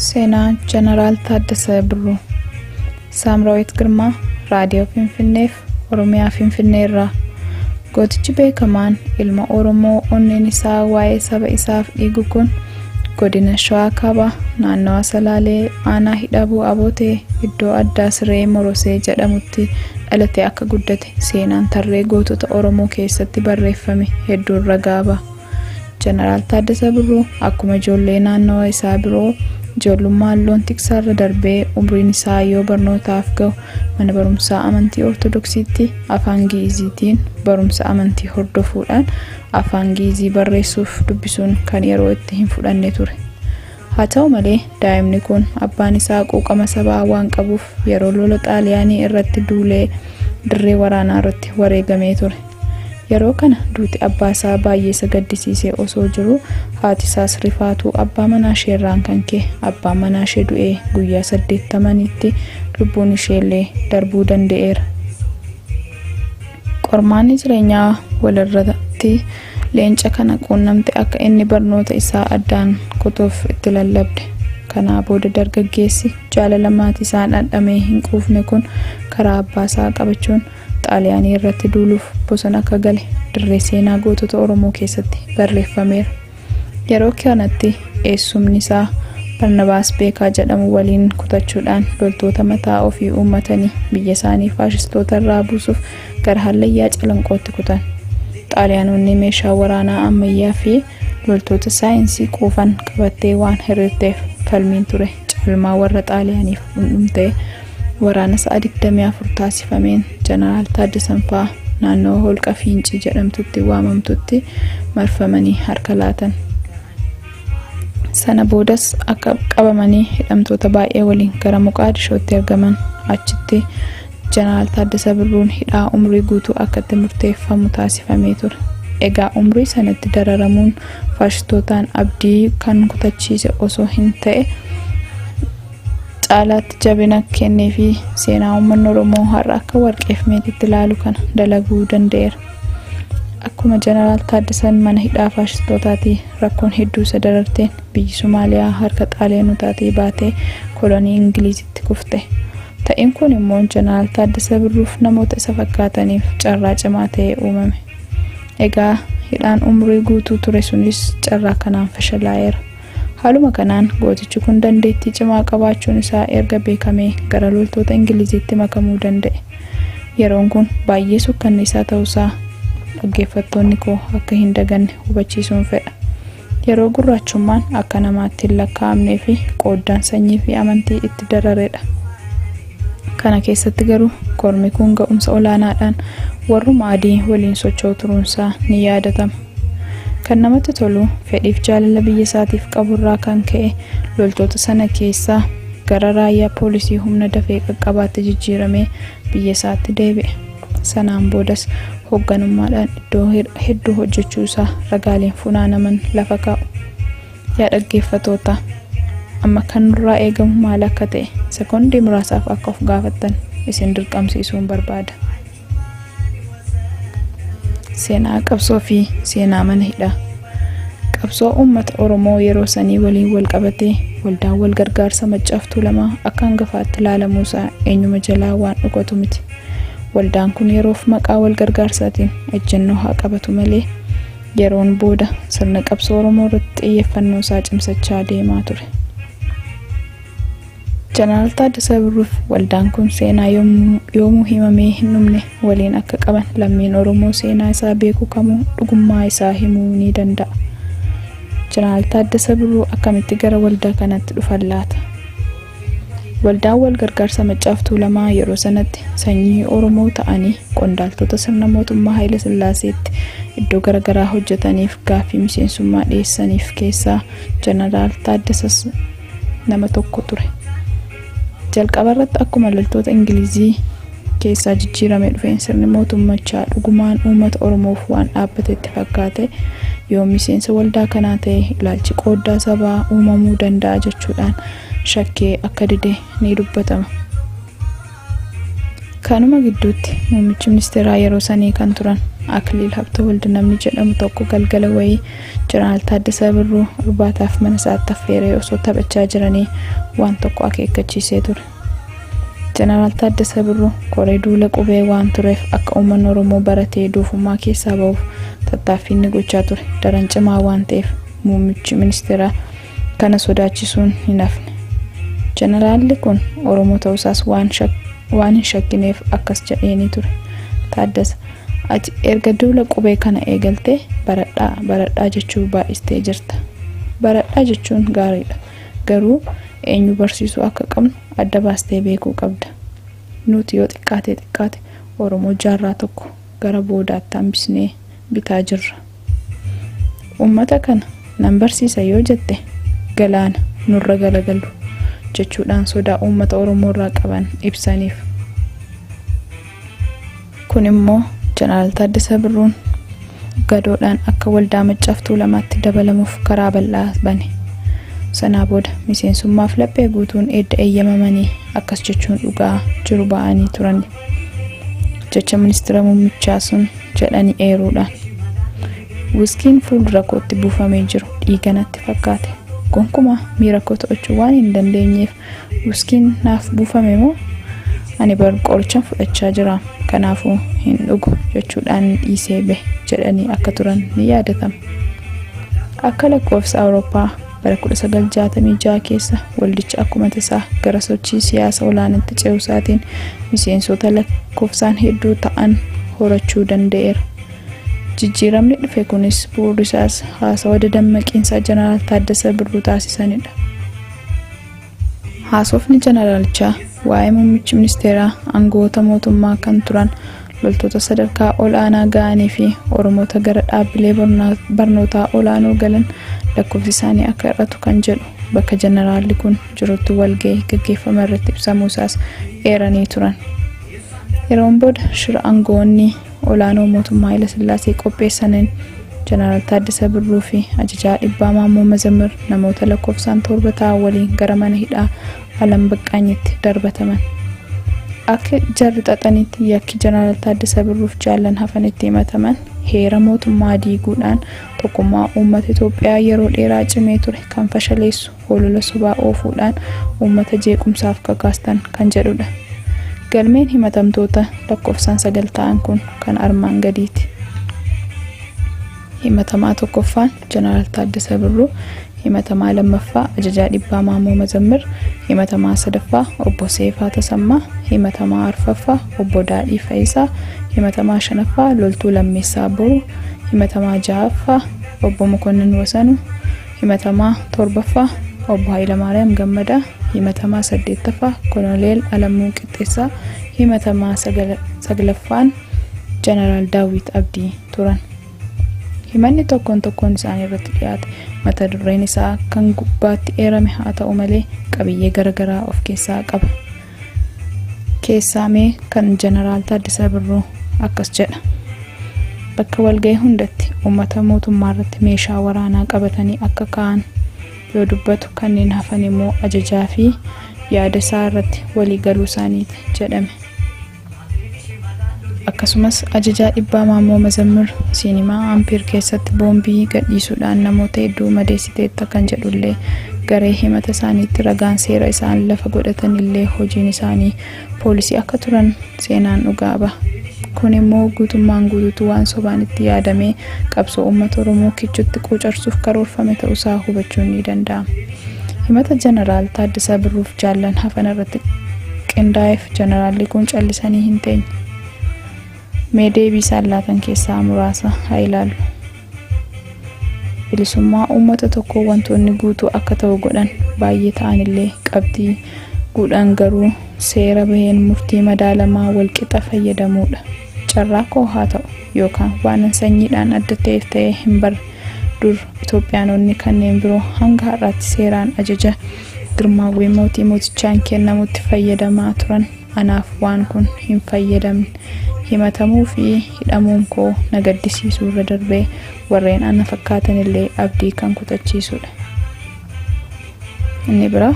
Seenaa Jeneraal Taaddasaa Birruu Saamraawit Girmaa Raadiyoo Finfinneef Oromiyaa Finfinneerraa Gootichi beekamaan ilma Oromoo onneen isaa waa'ee saba isaaf dhiigu kun godina Shawaa Kaabaa naannawaa Salaalee aanaa Hidhabuu Abootee iddoo addaa Siree Morosee jedhamutti dhalatee akka guddate seenaan tarree gootota Oromoo keessatti barreeffame hedduun ragaa. Jeneraal Taaddasaa Birruu akkuma ijoollee naannawaa isaa biroo ijoollummaan loon tiksaarra darbee umriin isaa yoo barnootaaf ga'u mana barumsaa amantii Ortodoksiitti afaan Gi'iziitiin barumsa amantii hordofuudhaan afaan Gi'izii barreessuuf dubbisuun kan yeroo itti hin fudhanne ture. Haa ta'u malee daa'imni kun abbaan isaa quuqama sabaa waan qabuuf yeroo lola Xaaliyaanii irratti duulee dirree waraanaa irratti wareegamee ture. Yeroo kana duuti abbaa isaa baay'ee isa gaddisiisee osoo jiru haati isaas rifaatuu abbaa manaa isheerraan kan ka'e abbaan manaa ishee du'ee guyyaa 80tti lubbuun isheellee darbuu danda'eera. Qormaanni jireenyaa walirratti leenca kana quunnamte akka inni barnoota isaa addaan kutuuf itti lallabde. Kanaa booda dargaggeessi jaalala maatii isaa dhandhamee hin quufne kun karaa abbaa isaa qabachuun Xaaliyaanii irratti duuluuf bosona akka gale dirree seenaa gootota Oromoo keessatti barreeffameera. Yeroo kanatti eessumni isaa Barnabaas Beekaa jedhamu waliin kutachuudhaan loltoota mataa ofii uummatanii biyya isaanii faashistoota irraa buusuuf gara hallayyaa Calanqootti kutan. Xaaliyaanonni meeshaa waraanaa ammayyaa fi loltoota saayinsii quufan qabattee waan hiriirteef falmiin ture caalmaa warra Xaaliyaaniif dhumte. Waraana sa'a 24 taasifameen Jeneraal Taaddasaan fa'aa naannoo holqa Fiincii jedhamtutti waamamtutti marfamanii harka laatan. Sana boodas akka qabamanii hidhamtoota baay'ee waliin gara Moqaadishootti ergaman. Achitti Jeneraal Taaddasaa Birruun hidhaa umrii guutuu akka itti murteeffamu taasifamee ture. Egaa umrii sanatti dararamuun faashistootaan abdii kan kutachiise osoo hin ta'e caalaatti jabina kennee fi seenaa uummanni Oromoo har'a akka warqeef meetiitti ilaalu kana dalaguu danda'eera. Akkuma Jeneraal Taaddasaan mana hidhaa faashistootaatii rakkoon hedduu isa dararteen biyyi Somaaliyaa harka Xaaliyaanotaatti baatee kolonii Ingilizitti kufte. Ta'in kun immoo Jeneraal Taaddasaa Birruuf namoota isa fakkaataniif carraa cimaa ta'ee uumame. Egaa hidhaan umrii guutuu ture sunis carraa kanaan fashalaa'eera. Haaluma kanaan gootichi kun dandeettii cimaa qabaachuun isaa erga beekamee gara loltoota Ingiliziitti makamuu danda'e. Yeroon kun baay'ee sukkanneessaa ta'uusaa dhaggeeffattoonni koo akka hin daganne hubachiisuun fedha. Yeroo gurraachummaan akka namaatti hin lakkaa'amnee fi qooddaan sanyii fi amantii itti dararedha. Kana keessatti garuu kormi kun ga'umsa olaanaadhaan warruma adii waliin socho'u turuunsaa ni yaadatama. Kan namatti tolu fedhiif jaalala biyya isaatiif qaburraa kan ka'e loltoota sana keessaa gara raayyaa poolisii humna dafee qaqqabaatti jijjiiramee biyya isaatti deebi'e. Sanaan boodas hoogganummaadhaan iddoo hedduu hojjechuu isaa ragaaleen funaanaman lafa kaa'u. Yaa dhaggeeffattoota, amma kan nurraa eegamu maal akka ta'e sekoondii muraasaaf akka of gaafattan isin dirqamsiisuun barbaada. Seenaa qabsoo fi seenaa mana hidhaa. Qabsoo uummata Oromoo yeroo sanii waliin wal qabatee waldaan wal gargaarsa Maccaaf Tuulamaa akka hangafaatti ilaalamuusaa eenyuma jalaa waan dhokatu miti. Waldaan kun yeroof maqaa wal gargaarsaatiin ejjennoo haa qabatu malee yeroon booda sirna qabsoo Oromoo irratti xiyyeeffannoo isaa cimsachaa deemaa ture. Jeneraal Taaddasaa Birruuf waldaan kun seenaa yoomuu himamee hin dhumne waliin akka qaban lammiin Oromoo seenaa isaa beeku kamuu dhugummaa isaa himuu ni danda'a. Jeneraal Taaddasaa Birruu akkamitti gara waldaa kanatti dhufan laata? Waldaan wal gargaarsa Maccaaf Tuulamaa yeroo sanatti sanyii Oromoo ta'anii qondaaltota sirna mootummaa Haayile Sillaaseetti iddoo garaagaraa hojjetaniif gaaffii miseensummaa dhiyeessaniif keessaa Jeneraal Taaddasaas nama tokko ture. Jalqaba irratti akkuma loltoota Ingilizii keessaa jijjiiramee dhufeen sirni mootummichaa dhugumaan uummata Oromoof waan dhaabbate itti fakkaate yoo miseensa waldaa kanaa ta'e ilaalchi qooddaa sabaa uumamuu danda'a jechuudhaan shakkee akka dide ni dubbatama. Kanuma gidduutti muummichi ministeeraa yeroo sanii kan turan Akiliil Habtawald namni jedhamu tokko galgala wayii Jeneraal Taaddasaa Birruu irbaataaf mana isaatti affeeree osoo taphachaa jiranii waan tokko akeekkachiisee ture. Jeneraal Taaddasaa Birruu koree duula qubee waan tureef akka uummanni Oromoo baratee doofummaa keessaa ba'uuf tattaaffii inni gochaa ture daran cimaa waan ta'eef muummichi ministeeraa kana sodaachisuun hin hafne. Jeneraalli kun Oromoo ta'uusaas waan hin shakkineef akkas jedheenii ture. Taaddasa ati erga duula qubee kana eegaltee baradhaa jechuu baay'istee jirta. Baradhaa jechuun gaariidha. Garuu eenyu barsiisuu akka qabnu adda baastee beekuu qabda. Nuti yoo xiqqaate Oromoo jaarraa tokko gara boodaatti hambisnee bitaa jirra. Uummata kana nan barsiisa yoo jette galaana nurra galagalu jechuudhaan sodaa uummata Oromoo irraa qaban ibsaniif. Kun immoo Jeneraal Taaddasaa Birruun gadoodhaan akka waldaa Maccaaftuu Lamaatti dabalamuuf karaa bal'aa bane. Sanaa booda miseensummaaf laphee guutuun edda eeyyamamanii akkas jechuun dhugaa jiru ba'anii turan. Jecha ministeera muummichaa sun jedhanii eeruudhaan. Wiskiin fuuldura kootti buufamee jiru dhiiganatti fakkaate. Gonkumaa miira koo to'achuu waan hin dandeenyeef wiskiin naaf buufame moo ani qorichaan fudhachaa jira. Kanaafuu hin dhugu jechuudhaan dhiisee bahe jedhanii akka turan ni yaadatama. Akka lakkoofsa Awurooppaa bara 1966 keessa waldicha akkuma tasaa gara sochii siyaasa olaanaatti ce'uusaatiin miseensota lakkoofsaan hedduu ta'an horachuu danda'eera. Jijjiiramni dhufe kunis bu'uurri isaas haasawa dammaqiinsa Jeneraal Taaddasaa Birruu taasisanidha. Haasofni Jeneraalichaa waa'ee muummichi ministeeraa aangoota mootummaa kan turan loltoota sadarkaa olaanaa ga'anii fi Oromoota gara dhaabbilee barnootaa olaanoo galan lakkoofsi isaanii akka hir'atu kan jedhu bakka Jeneraalli kun jirutti walga'ii gaggeeffame irratti ibsamuu isaas eeranii turan. Yeroon booda shira aangoonni olaanoo mootummaa Haayile Sillaasee qopheessaniin Jeneraal Taaddasaa Birruu fi ajajaa dhibbaa Maammoo Mazammir namoota lakkoofsaan 7 ta'an waliin gara mana hidhaa Alam Baqqaanyitti darbataman. Akka jarri xaxanitti yakki Jeneraal Taaddasaa Birruuf jaallan hafanitti himataman heera mootummaa diiguudhaan tokkummaa uummata Itoophiyaa yeroo dheeraa cimee ture kan fashaleessu holola sobaa oofuudhaan uummata jeequmsaaf kakaastan kan jedhudha. Galmeen himatamtoota lakkoofsaan 9 ta'an kun kan armaan gadiiti. Himatamaa tokkoffaan Jeneraal Taaddasaa Birruu, himatamaa lammaffaa ajajaa dhibbaa Maammoo Mazammir, himatamaa sadaffaa obbo Seefaa Tasammaa, himatamaa arfaffaa obbo Daadhii Fayisaa, himatamaa shanaffaa loltuu Lammeessaa Boruu, himatamaa ja'affaa obbo Mokonnin Wasanuu, himatamaa torbaffaa obbo Hayilamaariyaam Gammadaa, himatamaa 8ffaa Koloneel Alamuu Qixxeessaa, himatamaa 9ffaan Jeneraal Daawit Abdii turan. Himanni tokkoon isaanii irratti dhiyaate mata dureen isaa kan gubbaatti eerame haa ta'u malee qabiyyee garagaraa of keessaa qaba. Keessaamee kan Jeneraal Taaddasaa Birruu akkas jedha. Bakka walga'ii hundatti uummata mootummaa irratti meeshaa waraanaa qabatanii akka ka'an yoo dubbatu kanneen hafan immoo ajajaa fi yaada isaa irratti walii galuu isaaniiti jedhame. Akkasumas ajajaa dhibbaa Maammoo Mazammir siinimaa Ampiir keessatti boombii gadhiisuudhaan namoota hedduu madeessiteetta kan jedhullee garee himata isaaniitti ragaan seera isaan lafa godhatan illee hojiin isaanii poolisii akka turan seenaan dhugaa ba'a. Kun immoo guutummaan guutuutu waan sobaan itti yaadamee qabsoo uummata Oromoo kichuutti quucarsuuf karoorfame ta'uusaa hubachuun ni danda'ama. Himata Jeneraal Taaddasaa Birruuf jaallan hafan irratti qindaa'eef Jeneraalli kun callisanii hin teenye. Mee deebii isaan laatan keessaa muraasa haa ilaallu. Bilisummaa uummata tokkoo wantoonni guutuu akka ta'u godhan baay'ee ta'an illee qabdii guudhaan garuu seera baheen murtii madaalamaa walqixa fayyadamuudha. Carraa koo haa ta'u yookaan waan sanyiidhaan adda ta'eef ta'ee hin barre dur Itoophiyaanonni kanneen biroo hanga har'aatti seeraan ajaja Girmaawwee mootichaan kennamutti fayyadamaa turan. Anaaf waan kun hin fayyadamne. Himatamuu fi hidhamuun koo na gaddisiisuu irra darbee warreen ana fakkaatan illee abdii kan kutachiisudha. Inni biraa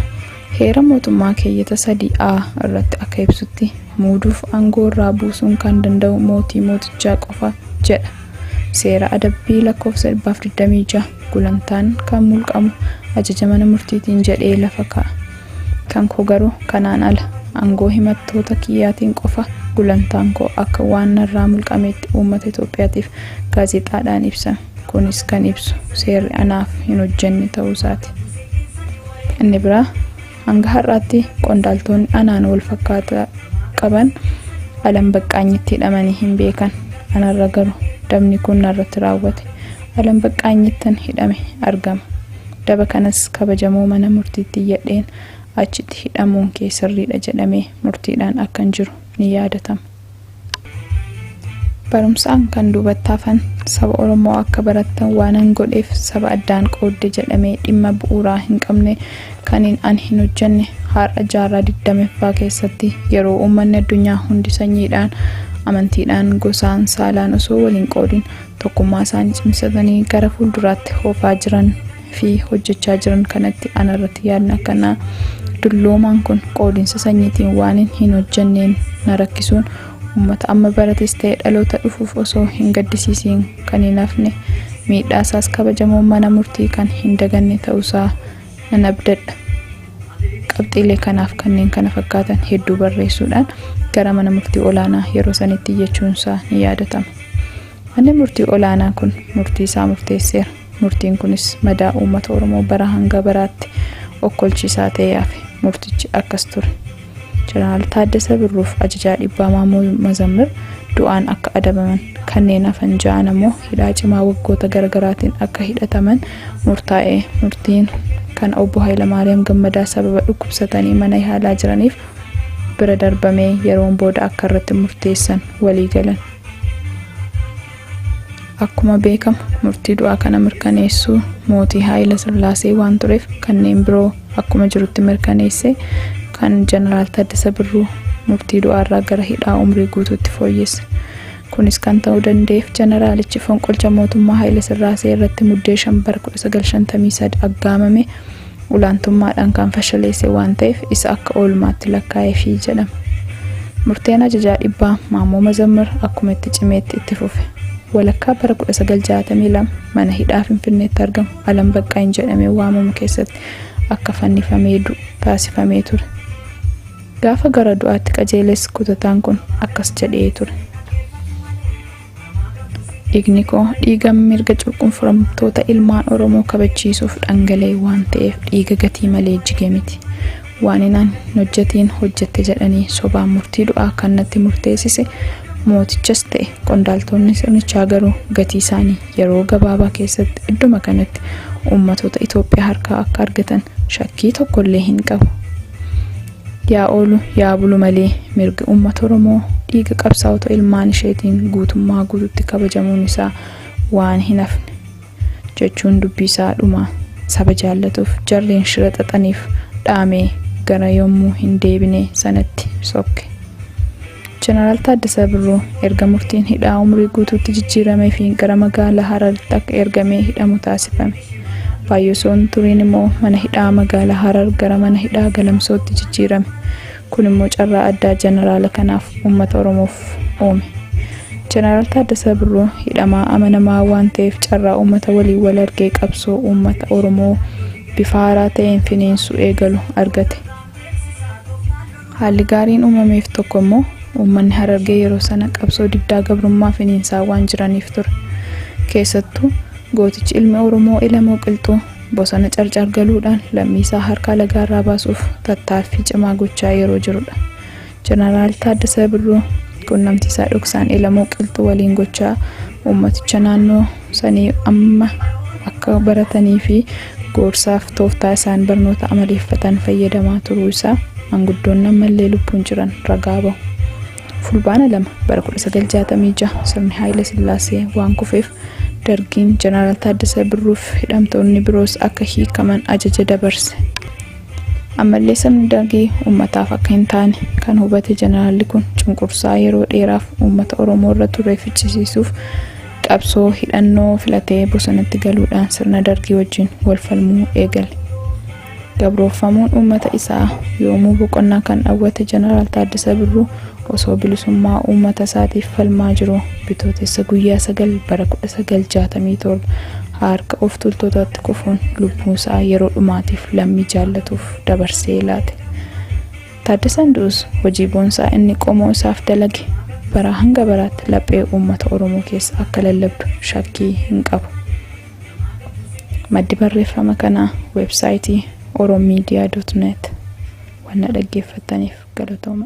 heera mootummaa keeyyata 3A irratti akka ibsutti muuduuf aangoo irraa buusuun kan danda'u mootichaa qofa jedha seera adabbii lakkoofsa 426. Gulantaan kan mulqamu ajaja mana murtiitiin jedhee lafa kaa'a. Kan koo garuu kanaan ala aangoo himattoota kiyyaatiin qofa gulantaan koo akka waan narraa mulqameetti uummata Itoophiyaatiif gaazexaadhaan ibsame. Kunis kan ibsu seerri anaaf hin hojjenne ta'uusaati. Inni biraa hanga har'aatti qondaaltonni anaan wal fakkaataa qaban Alam Baqqaanyitti hidhamanii hin beekan. Anarra garuu dabni kun narratti raawwate. Alam Baqqaanyittan hidhame argama. Daba kanas kabajamoo mana murtiitti yedheen achitti hidhamuun kee sirriidha jedhamee murtiidhaan akkan jiru ni yaadatama. Barumsaan kan duubatti hafan saba Oromoo akka barattan waanan godheef saba addaan qoodde jedhamee dhimma bu'uuraa hin qabne kaniin an hin hojjenne har'a jaarraa 20ffaa keessatti yeroo uummanni addunyaa hundi sanyiidhaan amantiidhaan gosaan saalaan osoo waliin qoodin tokkummaa isaanii cimsatanii gara fuulduraatti hoofaa jiran fi hojjechaa jiran kanatti anarratti yaadna akkanaa dulloomaan kun qoodinsa sanyiitiin waan hin hojjenneen na rakkisuun uummata amma barates ta'e dhaloota dhufuuf osoo hin gaddisiisiin kan hin hafne miidhaasaas kabajamoo mana murtii kan hin daganne ta'uusaa nan abdadha. Qabxiilee kanaaf kanneen kana fakkaatan hedduu barreessuudhaan gara mana murtii olaanaa yeroo sanitti iyyachuunsaa ni yaadatama. Manni murtii olaanaa kun murtii isaa murteesseera. Murtiin kunis madaa uummata Oromoo bara hanga baraatti okkolchiisaa ta'ee hafe. Murtichi akkas ture. Jeneraal Taaddasaa Birruuf ajajaa dhibbaa Maammoo Mazammir du'aan akka adabaman kanneen hafan ja'an ammoo hidhaa cimaa waggoota garaagaraatiin akka hidhataman murtaa'e. Murtiin kan obbo Hayilamaariyaam Gammadaa sababa dhukkubsatanii mana yaalaa jiraniif bira darbamee yeroon booda akka irratti murteessan walii galan. Akkuma beekamu murtii du'aa kana mirkaneessuu mootii Haayila Sillaasee waan tureef kanneen biroo akkuma jirutti mirkaneesse kan Jeneraal Taaddasaa Birruu murtii du'aarraa gara hidhaa umrii guutuutti fooyyesse. Kunis kan ta'uu danda'eef jeneraalichi fonqolcha mootummaa Haayila Sillaasee irratti muddee 5 bara 1953 aggaamame ulaantummaadhaan kan fashaleesse waan ta'eef isa akka oolmaatti lakkaa'eefii jedhama. Murteen ajajaa dhibbaa Maammoo Mazammir akkuma itti cimeetti itti fufe. Walakkaa bara 1962 mana hidhaa Finfinneetti argamu Alam Baqqaany jedhamee waamamu keessatti akka fannifamee taasifamee ture. Gaafa gara du'aatti qajeeles kutataan kun akkas jedhee ture. Dhiigni koo dhiiga mirga cunqurfamtoota ilmaan Oromoo kabachiisuuf dhangala'e waan ta'eef dhiiga gatii malee jige miti. Waan inaan hojjetiin hojjette jedhanii sobaan murtii du'aa kan natti murteessise mootichas ta'e qondaaltonni sirnichaa garuu gatii isaanii yeroo gabaabaa keessatti idduma kanatti uummatoota Itoophiyaa harkaa akka argatan shakkii tokkollee hin qabu. Yaa oolu yaa bulu malee mirgi uummata Oromoo dhiiga qabsaa'ota ilmaan isheetiin guutummaa guututti kabajamuun isaa waan hin hafne jechuun dubbii isaa dhumaa saba jaallatuuf jarreen shira xaxaniif dhaamee gara yommuu hin deebine sanatti sokke. Jeneraal Taaddasaa Birruu erga murtiin hidhaa umrii guutuutti jijjiiramee fi gara magaalaa Hararitti akka ergamee hidhamu taasifame. Baay'osoon turiin immoo mana hidhaa magaalaa Harar gara mana hidhaa Galamsootti jijjiirame. Kun immoo carraa addaa jeneraala kanaaf uummata Oromoof uume. Jeneraal Taaddasaa Birruu hidhamaa amanamaa waan ta'eef carraa uummata waliin wal argee qabsoo uummata Oromoo bifa haaraa ta'een finiinsuu eegalu argate. Haalli gaariin uumameef tokko immoo uummanni Harargee yeroo sana qabsoo diddaa gabrummaa finiinsaa waan jiraniif ture. Keessattuu gootichi ilmi Oromoo Ilamoo Qilxuu bosona carcar galuudhaan lammii isaa harka lagaarraa baasuuf tattaaffii cimaa gochaa yeroo jirudha. Jeneraal Taaddasaa Birruu quunnamtii isaa dhoksaan Ilamoo Qilxuu waliin gochaa uummaticha naannoo sanii amma akka baratanii fi gorsaaf tooftaa isaan barnoota amaleeffatan fayyadamaa turuu isaa manguddoonni ammallee lubbuun jiran ragaa bahu. Fulbaana 2 bara 1966 sirni Haayila Sillaasee waan kufeef dargiin Jeneraal Taaddasaa Birruuf hidhamtoonni biroos akka hiikaman ajaja dabarse. Ammallee sirni dargii uummataaf akka hin taane kan hubate jeneraalli kun cunqursaa yeroo dheeraaf uummata Oromoo irra ture fichisiisuuf qabsoo hidhannoo filatee bosonatti galuudhaan sirna dargii wajjin wal falmuu eegale. Gabroofamuun uummata isaa yoomuu boqonnaa kan dhawwate Jeneraal Taaddasaa Birruu osoo bilisummaa uummata isaatiif falmaa jiru bitootessa guyyaa 9 bara 1967 harka of tuultotaatti kufuun lubbuun isaa yeroo dhumaatiif lammii jaallatuuf dabarsee laate. Taaddasaan Du'us hojii boonsaa inni qomoo isaaf dalage bara hanga baraatti laphee uummata Oromoo keessa akka lallabdu shakkii hin qabu. Maddi barreeffama kanaa weebsaayitii oromiidiyaa.net waan dhaggeeffataniif galatooma.